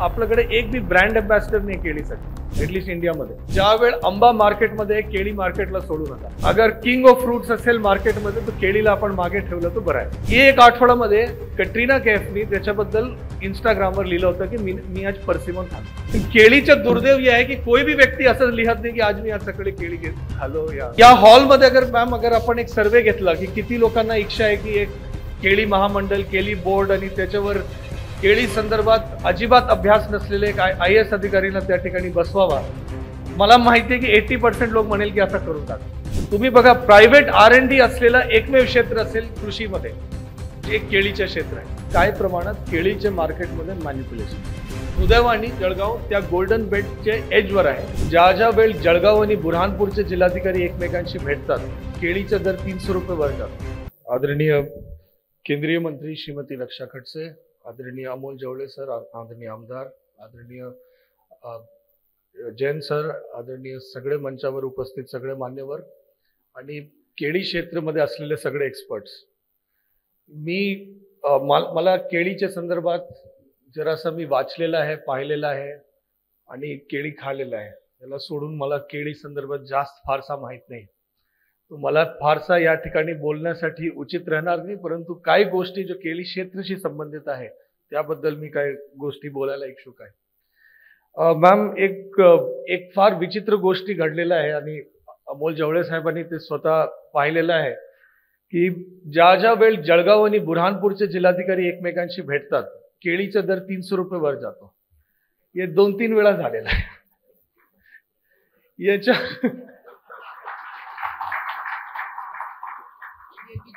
आपल्याकडे एक बी brand ambassador नाही केळीसाठी, ऍटलिस्ट इंडियामध्ये. ज्या वेळ आंबा मार्केटमध्ये केळी मार्केटला सोडू नका. अगर किंग ऑफ फ्रुट्स असेल मार्केटमध्ये तर केळीला आपण मागे ठेवलं तर बरं आहे. एक आठवड्यामध्ये कटरीना कैफनी त्याच्याबद्दल इंस्टाग्रामवर लिहिलं होतं की मी आज परसिमन खातो. केळीच्या दुर्दैव हे आहे की कोई भी व्यक्ती असं लिहत नाही की आज मी आज सकाळी केळी खालो. या हॉलमध्ये अगर आपण एक सर्वे घेतला की किती लोकांना इच्छा आहे की एक केळी महामंडळ, केळी बोर्ड आणि त्याच्यावर केळी संदर्भात अजिबात अभ्यास नसलेले एक IAS अधिकारीला त्या ठिकाणी बसवावा, मला माहिती आहे की 80% लोक म्हणेल की असं करून टाका. तुम्ही बघा, प्रायव्हेट R&D असलेलं एकमेव क्षेत्र असेल कृषीमध्ये जे केळीचे क्षेत्र आहे. काय प्रमाणात केळीचे मार्केटमध्ये मॅन्युप्युलेशन. सुदैवाने जळगाव त्या गोल्डन बेल्टचे एजवर आहे. ज्या वेळ जळगाव आणि बुरहानपूरचे जिल्हाधिकारी एकमेकांशी भेटतात, केळीचा दर 300 रुपये वर जातो. आदरणीय केंद्रीय मंत्री श्रीमती रक्षा खडसे, आदरणीय अमोल जवळे सर, आदरणीय आमदार, आदरणीय जैन सर, आदरणीय सगळे मंचावर उपस्थित सगळे मान्यवर आणि केळी क्षेत्रामध्ये असलेले सगळे एक्सपर्ट्स, मला केळीच्या संदर्भात जरासा मी वाचलेलं आहे, पाहिलेलं आहे आणि केळी खाल्लेलं आहे. त्याला सोडून मला केळी संदर्भात जास्त फारसा माहित नाही. मला फारसा या ठिकाणी बोलण्यासाठी उचित राहणार नाही, परंतु काही गोष्टी जो केळी क्षेत्राशी संबंधित आहे त्याबद्दल मी काही गोष्टी बोलायला इच्छुक आहे. मॅम, एक फार विचित्र गोष्टी घडलेल्या आहे आणि अमोल जवळे साहेबांनी ते स्वतः पाहिलेलं आहे की ज्या वेळ जळगाव आणि बुरहानपूरचे जिल्हाधिकारी एकमेकांशी भेटतात, केळीचा दर 300 रुपये वर जातो. हे 2-3 वेळा झालेलं आहे. याच्या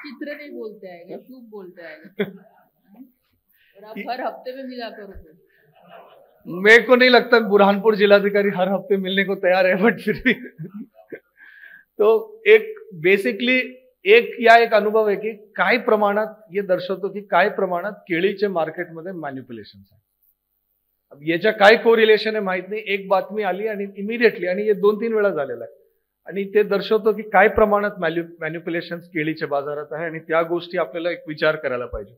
विचित्र नहीं बोलते हैं, शुभ बोलते हैं. हर हफ्ते में मिला करो. मेरे को नहीं लगता बुरहानपुर जिलाधिकारी हर हफ्ते मिलने को तैयार है, बट फिर भी तो एक बेसिकली एक अनुभव आहे की काय प्रमाणात हे दर्शवतो की काय प्रमाणात केळीचे मार्केटमध्ये मॅन्युप्युलेशन आहे. अब याच्या काय कोरिलेशन आहे माहित नाही. एक बातमी आली आणि इमिडिएटली, आणि हे 2-3 वेळा झालेलं आहे, आणि ते दर्शवतो की काय प्रमाणात मॅन्युप्युलेशन केळीच्या बाजारात आहे आणि त्या गोष्टी आपल्याला एक विचार करायला पाहिजे.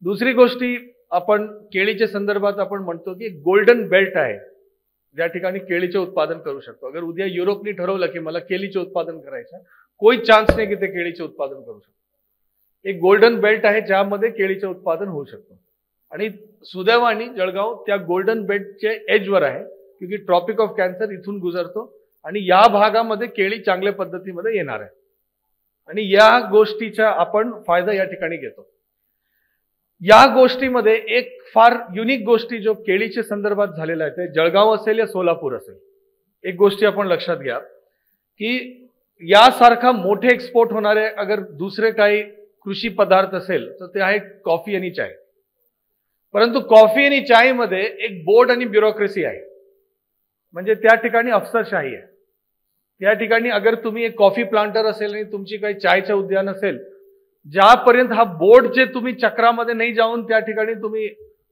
दुसरी गोष्टी, आपण केळीच्या संदर्भात आपण म्हणतो की गोल्डन बेल्ट आहे ज्या ठिकाणी केळीचे उत्पादन करू शकतो. अगर उद्या युरोपनी ठरवलं की मला केळीचे उत्पादन करायचं, कोई चान्स नाही की ते केळीचे उत्पादन करू शकतो. एक गोल्डन बेल्ट आहे ज्यामध्ये केळीचे उत्पादन होऊ शकतो आणि सुदैवाने जळगाव त्या गोल्डन बेल्टचे एजवर आहे, क्योंकि ट्रॉपिक ऑफ कॅन्सर इथून गुजरतो आणि या भागामध्ये केळी चांगल्या पद्धतीमध्ये येणार आहे आणि या गोष्टीचा आपण फायदा या ठिकाणी घेतो. या गोष्टीमध्ये एक फार युनिक गोष्टी जो केळीच्या संदर्भात झालेला आहे, ते जळगाव असेल या सोलापूर असेल, एक गोष्टी आपण लक्षात घ्या की यासारखा मोठे एक्सपोर्ट होणारे अगर दुसरे काही कृषी पदार्थ असेल तर ते आहे कॉफी आणि चाय. परंतु कॉफी आणि चाय मध्ये एक बोर्ड आणि ब्युरोक्रेसी आहे, म्हणजे त्या ठिकाणी अफसरशाही आहे. त्या ठिकाणी अगर तुम्ही एक कॉफी प्लांटर असेल आणि तुमची काही चायचं उद्यान असेल, ज्यापर्यंत हा बोर्ड जे तुम्ही चक्रामध्ये नाही जाऊन त्या ठिकाणी तुम्ही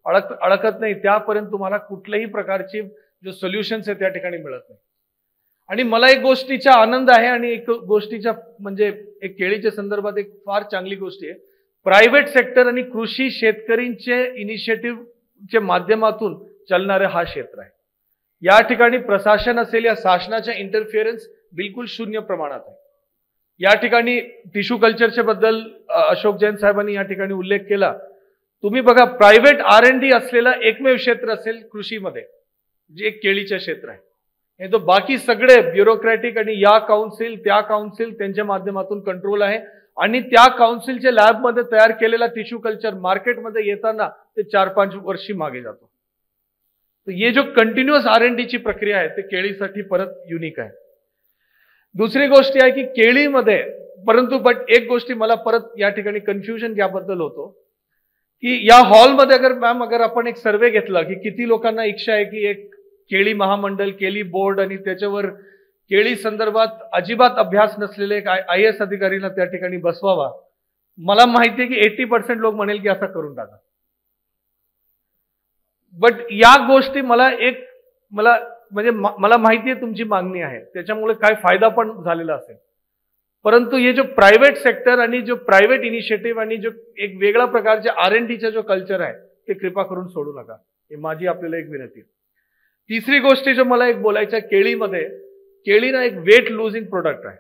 अडकत नाही, त्यापर्यंत तुम्हाला कुठल्याही प्रकारची जो सोल्युशन्स आहे त्या ठिकाणी मिळत नाही. आणि मला एक गोष्टीचा आनंद आहे आणि एक गोष्टीचा म्हणजे एक केळीच्या संदर्भात एक फार चांगली गोष्टी आहे, प्रायव्हेट सेक्टर आणि कृषी शेतकरींचे इनिशिएटिव्हच्या माध्यमातून चालणारे हा क्षेत्र आहे. या ठिकाणी प्रशासन असेल या शासनाचा इंटरफिअरन्स बिलकुल शून्य प्रमाणात आहे. या ठिकाणी टिश्यू कल्चरच्या बद्दल अशोक जैन साहेबांनी या ठिकाणी उल्लेख केला. तुम्ही बघा, प्रायव्हेट R&D असलेलं एकमेव क्षेत्र असेल कृषीमध्ये जे एक केळीचे क्षेत्र आहे. हे तो बाकी सगळे ब्युरोक्रॅटिक आणि या काउन्सिल त्या काउन्सिल त्यांच्या माध्यमातून कंट्रोल आहे आणि त्या काउन्सिलच्या लॅबमध्ये तयार केलेला टिश्यू कल्चर मार्केटमध्ये येताना ते 4-5 वर्षी मागे जातो. तर हे जो कंटिन्युअस R&Dची प्रक्रिया आहे ते केळीसाठी परत युनिक आहे. दुसरी गोष्ट आहे की केळीमध्ये, परंतु एक गोष्टी मला परत या ठिकाणी कन्फ्युजन याबद्दल होतो की या हॉलमध्ये अगर आपण एक सर्वे घेतला की किती लोकांना इच्छा आहे की एक केळी महामंडळ, केळी बोर्ड आणि त्याच्यावर केळी संदर्भात अजिबात अभ्यास नसलेले एक IAS अधिकारीला त्या ठिकाणी बसवावा, मला माहिती आहे की 80% लोक म्हणेल की असं करून टाका. बट या गोष्टी मला माहिती आहे तुमची मागणी आहे, त्याच्यामुळे काय फायदा पण झालेला असेल, परंतु हे जो प्रायव्हेट सेक्टर आणि जो प्रायव्हेट इनिशिएटिव्ह आणि जो एक वेगळ्या प्रकारच्या R&Dचा जो कल्चर आहे ते कृपा करून सोडू नका. ही माझी आपल्याला एक विनंती. तिसरी गोष्ट जो मला एक बोलायचं आहे, केळीमध्ये, केळी ना एक वेट लुझिंग प्रोडक्ट आहे.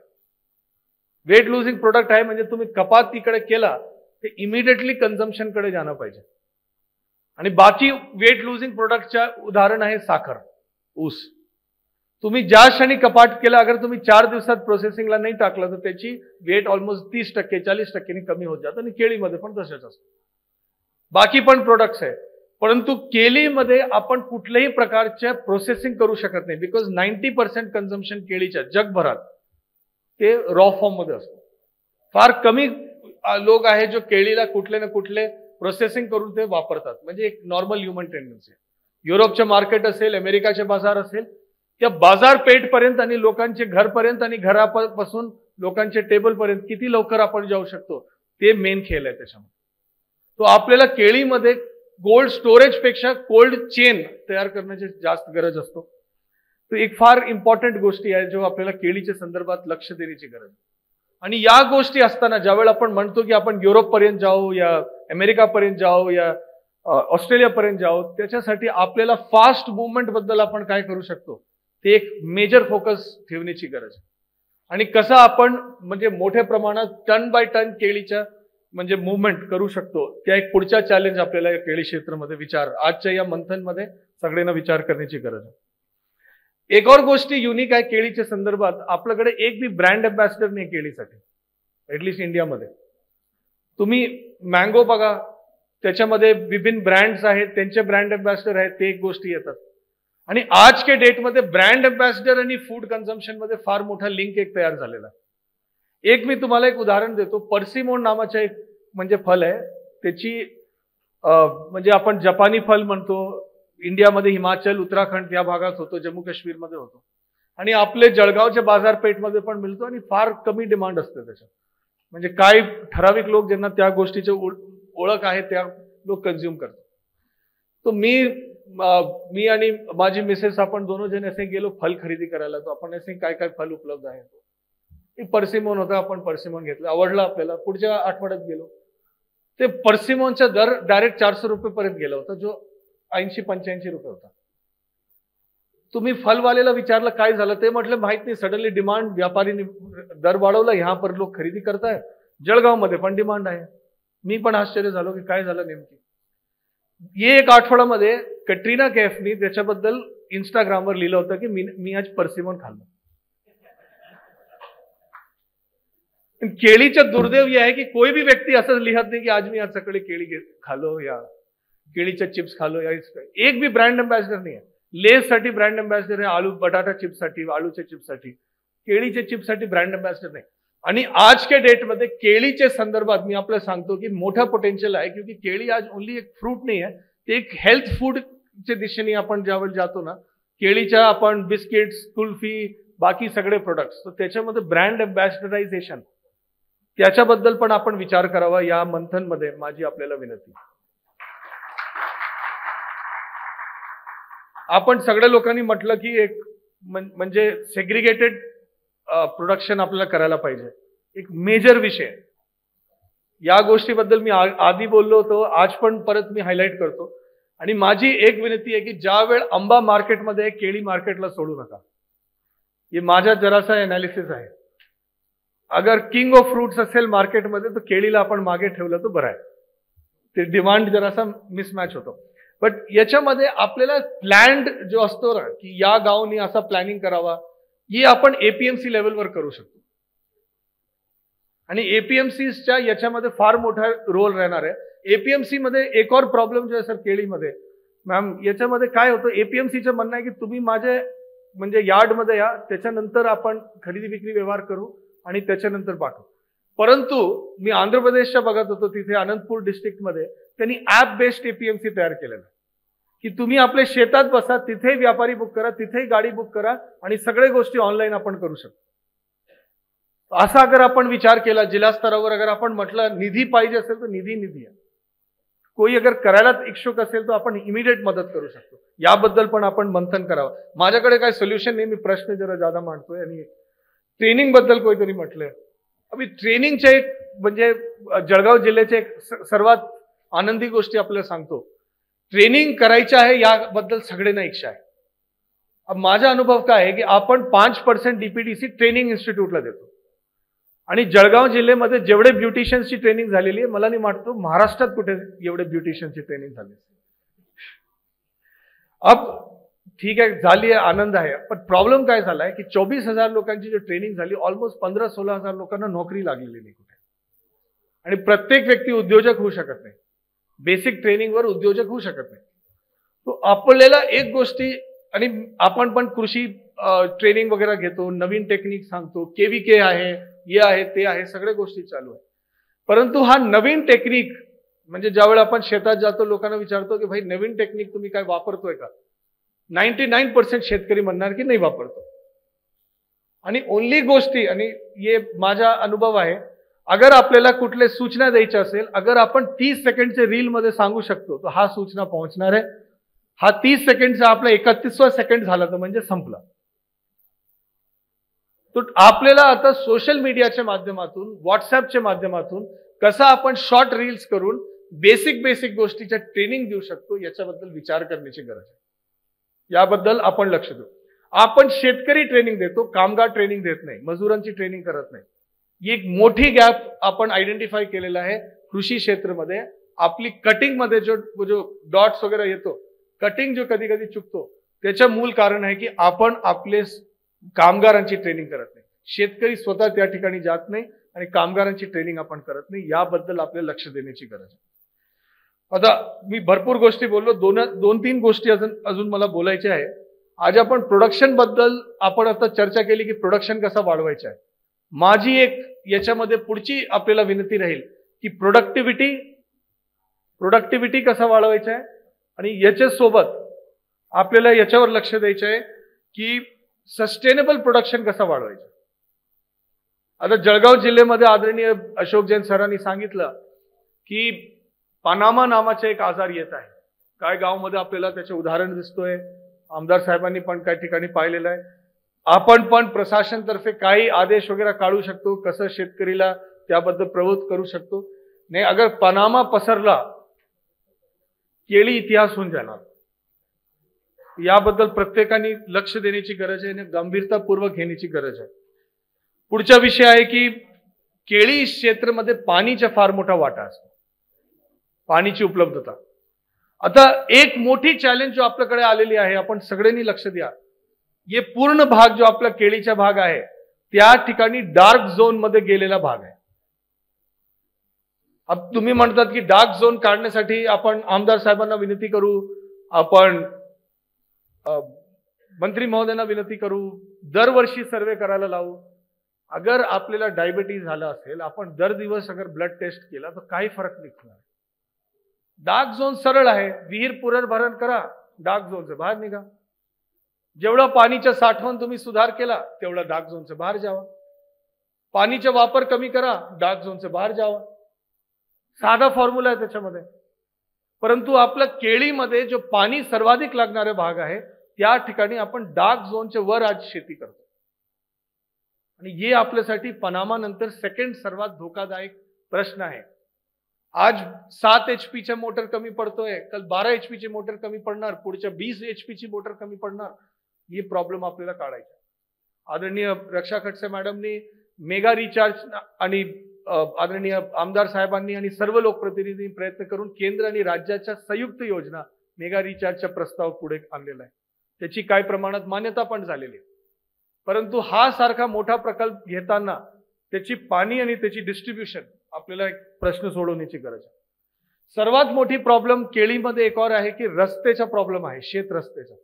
वेट लुझिंग प्रोडक्ट आहे म्हणजे तुम्ही कपात तिकडे केला ते इमिडिएटली कन्झम्पशन कडे जाणं पाहिजे. आणि बाकी वेट लुझिंग प्रोडक्टच्या उदाहरण आहे साखर, ऊस. तुम्ही ज्या क्षणी कपात केला, अगर तुम्ही 4 दिवसात प्रोसेसिंगला नाही टाकलं तर त्याची वेट ऑलमोस्ट 30% 40% कमी होत जातं. आणि केळीमध्ये पण तसंच असतं. बाकी पण प्रोडक्ट्स आहे, परंतु केळीमध्ये आपण कुठल्याही प्रकारच्या प्रोसेसिंग करू शकत नाही. बिकॉज 90% कन्झम्पशन केळीच्या जगभरात ते रॉ फॉर्म मध्ये असतं. फार कमी लोक आहे जो केळीला कुठले ना कुठले प्रोसेसिंग करून ते वापरतात. म्हणजे एक नॉर्मल ह्युमन टेंडन्सी. युरोपचे मार्केट असेल, अमेरिकाचे बाजार असेल, त्या बाजारपेठपर्यंत आणि लोकांचे घरपर्यंत आणि घरापासून लोकांच्या टेबलपर्यंत किती लवकर आपण जाऊ शकतो ते मेन खेळ आहे त्याच्यामध्ये. तो आपल्याला केळीमध्ये कोल्ड स्टोरेज पेक्षा कोल्ड चेन तयार करण्याची जास्त गरज असतो. तो एक फार इम्पॉर्टंट गोष्टी आहे जो आपल्याला केळीच्या संदर्भात लक्ष देण्याची गरज आहे. आणि या गोष्टी असताना ज्यावेळेला आपण म्हणतो की आपण युरोपपर्यंत जाऊ या अमेरिकापर्यंत जाऊ या ऑस्ट्रेलियापर्यंत जाऊ, त्याच्यासाठी आपल्याला फास्ट मुवमेंट बद्दल आपण काय करू शकतो ते एक मेजर फोकस ठेवण्याची गरज आहे. आणि कसं आपण म्हणजे मोठ्या प्रमाणात टन बाय टन केळीच्या म्हणजे मुवमेंट करू शकतो, त्या एक पुढच्या चॅलेंज आपल्याला या केळी क्षेत्रामध्ये आजच्या या मंथनमध्ये सगळ्यांना विचार करण्याची गरज आहे. एक और गोष्टी युनिक आहे केळीच्या संदर्भात, आपल्याकडे एक भी ब्रँड अँबॅसेडर नाही केळीसाठी, ऍटलिस्ट इंडियामध्ये. तुम्ही मँगो बघा, त्याच्यामध्ये विभिन्न ब्रँड्स आहेत, त्यांचे ब्रँड अँबॅसेडर आहेत, ते एक गोष्टी येतात. आणि आज के डेटमध्ये ब्रँड अँबॅसेडर आणि फूड कन्झम्पशन मध्ये फार मोठा लिंक एक तयार झालेला आहे. एक मी तुम्हाला एक उदाहरण देतो. पर्सिमोन नावाचं एक म्हणजे फल आहे, त्याची म्हणजे आपण जपानी फल म्हणतो. इंडियामध्ये हिमाचल, उत्तराखंड या भागात होतो, जम्मू काश्मीरमध्ये होतो आणि आपले जळगावच्या बाजारपेठमध्ये पण मिळतो आणि फार कमी डिमांड असते त्याच्यात. म्हणजे काही ठराविक लोक ज्यांना त्या गोष्टीची ओळख आहे त्या लोक कन्झ्युम करतात. तो मी आणि माझी मिसेस आपण दोन जण असे गेलो फल खरेदी करायला. तो आपण असे काय काय फल उपलब्ध आहे. पर्सिमोन होता, आपण पर्सिमोन घेतलं, आवडलं आपल्याला. पुढच्या आठवड्यात गेलो, ते पर्सिमोनचा दर डायरेक्ट 400 रुपये पर्यंत गेला होता, जो 80-85 रुपये होता. तुम्ही फलवालेला विचारलं काय झालं, ते म्हटलं माहित नाही, सडनली डिमांड, व्यापारीने दर वाढवला, ह्या पर लोक खरेदी करताय, जळगावमध्ये पण डिमांड आहे. मी पण आश्चर्य झालो की काय झालं नेमकी. ये एक आठवड्यामध्ये कटरीना कैफनी त्याच्याबद्दल इंस्टाग्रामवर लिहिलं होतं की मी आज पर्सिमोन खाल्लं. केळीचा दुर्दैव हे आहे की कोई भी व्यक्ती असं लिहत नाही की आज मी आज सकाळी केळी खालो या केळीच्या चिप्स खालो या. एक भी ब्रँड अँबॅसेडर नाही आहे. लेस साठी ब्रँड अँबॅसेडर आहे, आलू बटाटा चिप्ससाठी, आलूच्या चिप्ससाठी, केळीच्या चिप्ससाठी ब्रँड अँबॅसेडर नाही. आणि आज के डेटमध्ये केळीच्या संदर्भात मी आपल्याला सांगतो की मोठा पोटेन्शियल आहे, क्योंकि केळी आज ओनली एक फ्रूट नाही आहे, ते एक हेल्थ फूडच्या दिशेने आपण ज्यावेळेस जातो ना, केळीच्या आपण बिस्किट्स, कुल्फी, बाकी सगळे प्रोडक्ट्स, तर त्याच्यामध्ये ब्रँड अँबॅसेडरायझेशन त्याच्याबद्दल पण आपण विचार करावा. या मंथनमध्ये माझी आपल्याला विनंती. आपण सगळ्या लोकांनी म्हटलं की एक म्हणजे सेग्रिगेटेड प्रोडक्शन आपल्याला करायला पाहिजे, एक मेजर विषय. या गोष्टीबद्दल मी आधी बोललो होतो, आज पण परत मी हायलाइट करतो. आणि माझी एक विनंती आहे की ज्या वेळ आंबा मार्केटमध्ये आहे, केळी मार्केटला सोडू नका. हे माझा जरासा एनालिसिस आहे. अगर किंग ऑफ फ्रूट्स असेल मार्केटमध्ये, तर केळीला आपण मागे ठेवलं तर बरं आहे. ते डिमांड जरासा मिसमॅच होतो. बट याच्यामध्ये आपल्याला प्लॅन्ड जो असतो ना की या गावनी असा प्लॅनिंग करावा, हे आपण एपीएमसी लेवलवर करू शकतो. आणि एपीएमसीच्या याच्यामध्ये फार मोठा रोल राहणार आहे. एपीएमसी मध्ये एक और प्रॉब्लेम जो आहे सर केळीमध्ये, मॅम याच्यामध्ये काय होतं, एपीएमसीचं म्हणणं आहे की तुम्ही माझे म्हणजे यार्डमध्ये या, त्याच्यानंतर आपण खरेदी विक्री व्यवहार करू आणि त्याच्यानंतर पाठवू. परंतु मी आंध्र प्रदेशच्या बघत होतो, तिथे अनंतपूर डिस्ट्रिक्टमध्ये त्यांनी ऍप बेस्ड एपीएमसी तयार केलेलं की तुम्ही आपल्या शेतात बसा, तिथे व्यापारी बुक करा, तिथे गाडी बुक करा आणि सगळ्या गोष्टी ऑनलाईन आपण करू शकतो. असा अगर आपण विचार केला जिल्हा स्तरावर, अगर आपण म्हटलं निधी पाहिजे असेल तर निधी आहे. कोई अगर करायला इच्छुक असेल तर आपण इमिडिएट मदत करू शकतो. याबद्दल पण आपण मंथन करावं. माझ्याकडे काय सोल्युशन नाही, मी प्रश्न जरा ज्यादा मांडतोय. आणि ट्रेनिंग बद्दल कोणीतरी म्हटलंय, अभि ट्रेनिंगचे एक म्हणजे जळगाव जिल्ह्याचे एक सर्वात आनंदी गोष्टी आपल्याला सांगतो ट्रेनिंग करायची आहे याबद्दल सगळ्यांना इच्छा आहे. अब माझा अनुभव काय आहे की आपण 5% डीपीडीसी ट्रेनिंग इन्स्टिट्यूटला देतो आणि जळगाव जिल्ह्यामध्ये जेवढे ब्युटिशियन्सची ट्रेनिंग झालेली आहे मला नाही वाटतो महाराष्ट्रात कुठे एवढे ब्युटिशियनची ट्रेनिंग झाली. अब ठीक आहे झाली आहे, आनंद आहे, पण प्रॉब्लेम काय झालाय की 24,000 लोकांची जी ट्रेनिंग झाली ऑलमोस्ट 15-16,000 लोकांना नोकरी लागलेली नाही कुठे. आणि प्रत्येक व्यक्ती उद्योजक होऊ शकत नाही, बेसिक ट्रेनिंगवर उद्योजक होऊ शकत नाही. तो आपल्याला एक गोष्टी, आणि आपण पण कृषी ट्रेनिंग वगैरे घेतो, नवीन टेक्निक सांगतो, केव्हीके आहे, हे आहे, ते आहे, सगळ्या गोष्टी चालू आहे. परंतु हा नवीन टेक्निक म्हणजे ज्यावेळेला आपण शेतात जातो लोकांना विचारतो की भाई नवीन टेक्निक तुम्ही काय वापरतोय का, 99% शेतकरी म्हणणार की नाही वापरतो. आणि ओनली गोष्टी, आणि हे माझा अनुभव आहे, अगर आपल्याला कुठले सूचना द्यायची असेल, अगर आपण 30 सेकंडचे रील मध्ये सांगू शकतो तर हा सूचना पोहोचणार आहे. हा 30 सेकंडचा आपला 31वा सेकंड झाला तर म्हणजे संपला. तो आपल्याला आता सोशल मीडियाच्या माध्यमातून, व्हॉट्सअपच्या माध्यमातून कसं आपण शॉर्ट रील्स करून बेसिक गोष्टीच्या ट्रेनिंग देऊ शकतो याच्याबद्दल विचार करण्याची गरज आहे. याबद्दल आपण लक्ष देऊ. आपण शेतकरी ट्रेनिंग देतो, कामगार ट्रेनिंग देत नाही, मजुरांची ट्रेनिंग करत नाही. ही एक मोठी गॅप आपण आयडेंटिफाय केलेला आहे कृषी क्षेत्रामध्ये. आपली कटिंग मध्ये जो डॉट्स वगैरे येतो, कटिंग जो कधी कधी चुकतो, त्याचं मूल कारण आहे की आपण आपले कामगारांची ट्रेनिंग करत नाही. शेतकरी स्वतः त्या ठिकाणी जात नाही आणि कामगारांची ट्रेनिंग आपण करत नाही. याबद्दल आपल्याला लक्ष देण्याची गरज आहे. आता मी भरपूर गोष्टी बोललो, 2-3 गोष्टी अजून मला बोलायच्या आहे. आज आपण प्रोडक्शन बद्दल आपण आता चर्चा केली की प्रोडक्शन कसं वाढवायचं आहे. माझी एक याच्यामध्ये पुढची आपल्याला विनंती राहील की प्रोडक्टिव्हिटी कसं वाढवायचं आहे आणि याच्यासोबत आपल्याला याच्यावर लक्ष द्यायचं आहे की सस्टेनेबल प्रोडक्शन कसं वाढवायचं. आता जळगाव जिल्ह्यामध्ये आदरणीय अशोक जैन सरांनी सांगितलं की पनामा नावाचा एक आजार येत आहे. काय गावमध्ये आपल्याला त्याचे उदाहरण दिसतोय, आमदार साहेबांनी पण काही ठिकाणी पाहिलेलं आहे. आपण पण प्रशासनतर्फे काही आदेश वगैरे काढू शकतो, कसं शेतकरीला त्याबद्दल प्रवृत्त करू शकतो. नाही अगर पनामा पसरला केळी इतिहास होऊन जाणार. याबद्दल प्रत्येकाने लक्ष देण्याची गरज आहे आणि गंभीरतापूर्वक घेण्याची गरज आहे. पुढचा विषय आहे की केळी क्षेत्रामध्ये पाणीचा फार मोठा वाटा असतो, पाणीची उपलब्धता. आता एक मोठी चॅलेंज जो आपल्याकडे आलेली आहे, आपण सगळ्यांनी लक्ष द्या. हे पूर्ण भाग जो आपला केळीचा भाग आहे त्या ठिकाणी डार्क झोन मध्ये गेलेला भाग आहे. अब तुम्ही म्हणतात की डार्क झोन काढण्यासाठी आपण आमदार साहेबांना विनंती करू, आपण मंत्री महोदयांना विनंती करू, दरवर्षी सर्वे करायला लावू. अगर आपल्याला डायबिटीज झाला असेल, आपण दर दिवस अगर ब्लड टेस्ट केला तर काही फरक निघणार. डार्क झोन सरळ आहे, विहीर पुनर्भरण करा, डार्क झोनचे बाहेर निघा. जेवढा पाणीचा साठवण तुम्ही सुधार केला तेवढा डार्क झोनचे बाहेर जावा. पाणीचा वापर कमी करा, डार्क झोनचे बाहेर जावा. साधा फॉर्म्युला आहे त्याच्यामध्ये. परंतु आपल्या केळीमध्ये जो पाणी सर्वाधिक लागणारा भाग आहे त्या ठिकाणी आपण डार्क झोनच्या वर आज शेती करतो आणि हे आपल्यासाठी पनामा नंतर सेकंड सर्वात धोकादायक प्रश्न आहे. आज 7 HP चे मोटर कमी पडतोय, कल 12 HP ची मोटर कमी पडणार, पुढच्या 20 HP ची मोटर कमी पडणार. ही प्रॉब्लेम आपल्याला काढायचा. आदरणीय रक्षा खडसे मॅडमनी मेगा रिचार्ज आणि आदरणीय आमदार साहेबांनी आणि सर्व लोकप्रतिनिधींनी प्रयत्न करून केंद्र आणि राज्याच्या संयुक्त योजना मेगा रिचार्जचा प्रस्ताव पुढे आणलेला आहे. त्याची काही प्रमाणात मान्यता पण झालेली आहे. परंतु हा सारखा मोठा प्रकल्प घेताना त्याची पाणी आणि त्याची डिस्ट्रीब्युशन आपल्याला एक प्रश्न सोडवण्याची गरज आहे. सर्वात मोठी प्रॉब्लेम केळीमध्ये एक और आहे की रस्त्याचा प्रॉब्लेम आहे, शेत रस्त्याचा.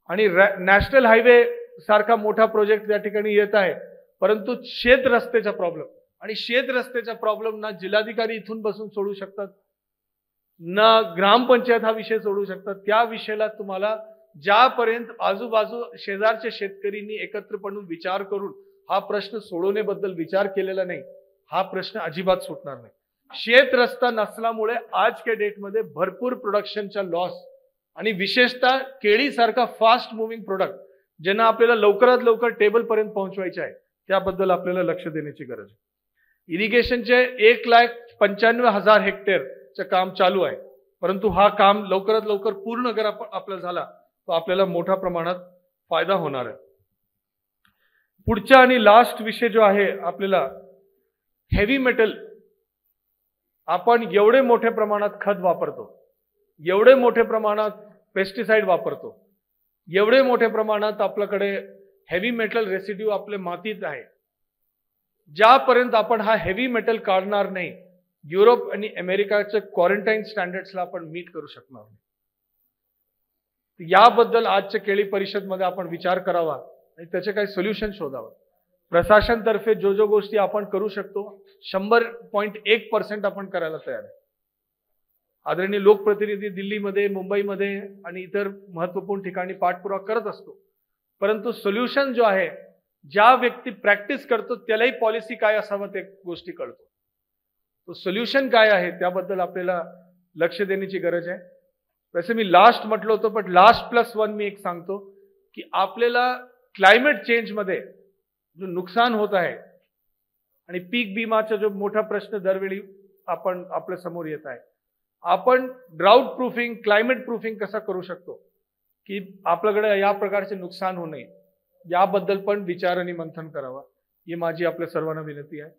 आणि नॅशनल हायवे सारखा मोठा प्रोजेक्ट या ठिकाणी येत आहे, परंतु शेत रस्त्याचा प्रॉब्लेम, आणि शेत रस्त्याचा प्रॉब्लेम ना जिल्हाधिकारी इथून बसून सोडू शकतात, ना ग्रामपंचायत हा विषय सोडू शकतात. त्या विषयाला तुम्हाला ज्यापर्यंत आजूबाजू शेजारच्या शेतकऱ्यांनी एकत्रपणे विचार करून हा प्रश्न सोडवण्याबद्दल विचार केलेला नाही, हा प्रश्न अजिबात सुटणार नाही. शेत रस्ता नसल्यामुळे आज के डेटमध्ये भरपूर प्रोडक्शनचा लॉस, आणि विशेषतः केळीसारखा फास्ट मुव्हिंग प्रोडक्ट ज्यांना आपल्याला लवकरात लवकर टेबल पर्यंत पोहोचवायचे आहे त्याबद्दल आपल्याला लक्ष देण्याची गरज आहे. इरिगेशनचे 1,95,000 हेक्टरचे काम चालू आहे. परंतु हा काम लवकरात लवकर पूर्ण जर आपला झाला तो आपल्याला मोठ्या प्रमाणात फायदा होणार आहे. पुढचा आणि लास्ट विषय जो आहे आपल्याला हेवी मेटल. आपण एवढे मोठ्या प्रमाणात खत वापरतो, एवढे मोठ्या प्रमाणात पेस्टिसाइड वापरतो, एवढे मोठ्या प्रमाणात आपल्याकडे हेवी मेटल रेसिड्यू आपल्या मातीत आहे. ज्यापर्यंत आपण हा हेवी मेटल काढणार नाही, युरोप आणि अमेरिकाच्या क्वारंटाईन स्टँडर्ड्सला आपण मीट करू शकणार नाही. याबद्दल आजच्या केळी परिषदमध्ये आपण विचार करावा आणि त्याचे काही सोल्युशन शोधावं. प्रशासनतर्फे जो गोष्टी आपण करू शकतो 100.1% आपण करायला तयार आहे. आदरणीय लोकप्रतिनिधी दिल्लीमध्ये, मुंबईमध्ये आणि इतर महत्त्वपूर्ण ठिकाणी पाठपुरावा करत असतो. परंतु सोल्युशन जो आहे, ज्या व्यक्ती प्रॅक्टिस करतो त्यालाही पॉलिसी काय असावं ते गोष्टी कळतो. तो सोल्युशन काय आहे त्याबद्दल आपल्याला लक्ष देण्याची गरज आहे. वैसे मी लास्ट म्हटलं होतं, पण लास्ट +1 मी एक सांगतो की आपल्याला क्लायमेट चेंज मध्ये जो नुकसान होत आहे आणि पीक विमाचा जो मोठा प्रश्न दरवेळी आपण आपल्या समोर येत आहे, आपण ड्राउट प्रूफिंग, क्लायमेट प्रूफिंग कसं करू शकतो की आपल्याकडे या प्रकारचे नुकसान होऊ नये, याबद्दल पण विचार आणि मंथन करावं, ही माझी आपल्या सर्वांना विनंती आहे.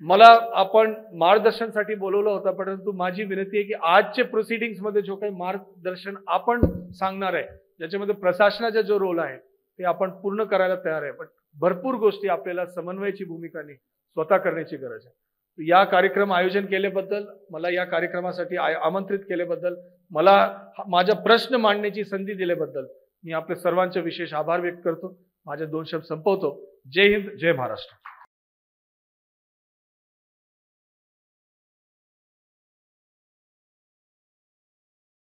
मला आपण मार्गदर्शनासाठी बोलवलं होतं, परंतु माझी विनंती आहे की आजचे प्रोसिडिंग्स मध्ये जो काही मार्गदर्शन आपण सांगणार आहे, ज्याच्यामध्ये प्रशासनाचा जो रोल आहे ते आपण पूर्ण करायला तयार आहे. पण भरपूर गोष्टी आपल्याला समन्वयाची भूमिकाने स्वतः करण्याची गरज आहे. या कार्यक्रम आयोजन केल्याबद्दल, मला या कार्यक्रमासाठी आमंत्रित केल्याबद्दल, मला माझा प्रश्न मांडण्याची संधी दिल्याबद्दल मी आपल्या सर्वांचे विशेष आभार व्यक्त करतो. माझे 2 शब्द संपवतो. जय हिंद, जय महाराष्ट्र.